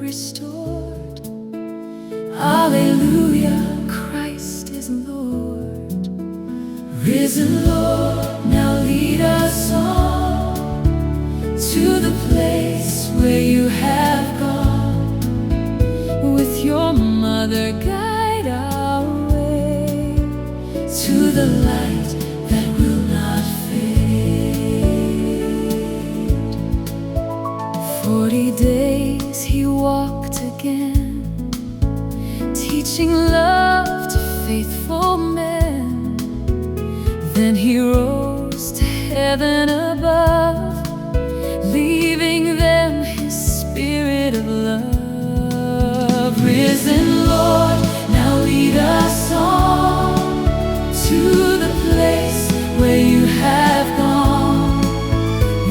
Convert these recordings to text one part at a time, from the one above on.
restored. Alleluia, Christ is Lord. Risen Lord, now lead us on to the place where you have gone. With your mother guide our way to the light that will not fade. 40 days he walked again, teaching love to faithful men. Then he rose to heaven above, leaving them his spirit of love. Risen Lord, now lead us on to the place where you have gone.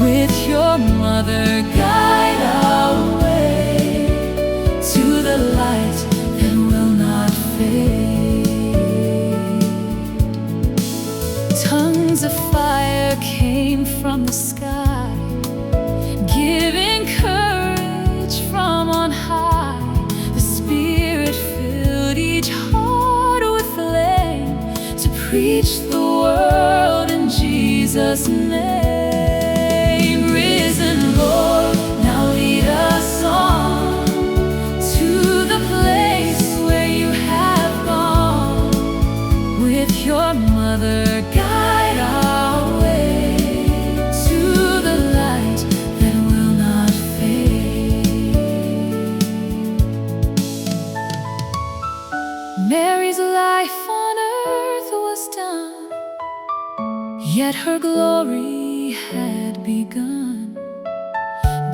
With your mother guide our way to the light that will not fade. Tongues of fire came from the sky, giving courage from on high. The Spirit filled each heart with flame to preach the world in Jesus' name. Risen Lord, now lead us on to the place where you have gone. With your mother guide our way to the light that will not fade. Mary's life on earth was done, yet her glory had begun.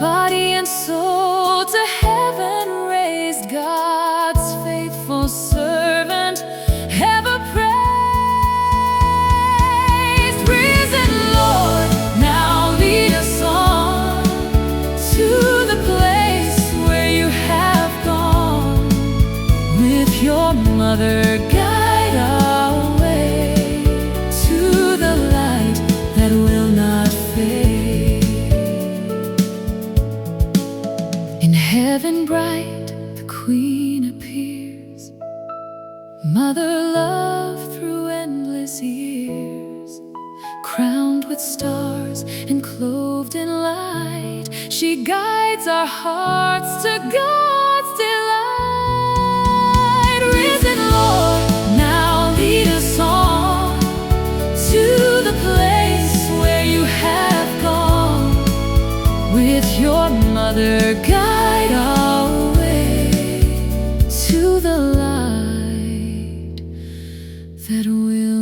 Body and soul to heaven raised, God's faithful servant ever praised. Risen Lord, now lead us on to the place where you have gone. With your mother guide our way to the light that will not fade. In heaven bright, the Queen appears, Mother love through endless years. Crowned with stars and clothed in light, she guides our hearts to God's delight. Risen Lord, now lead us on to the place where you have gone. With your mother guide our way to the light that will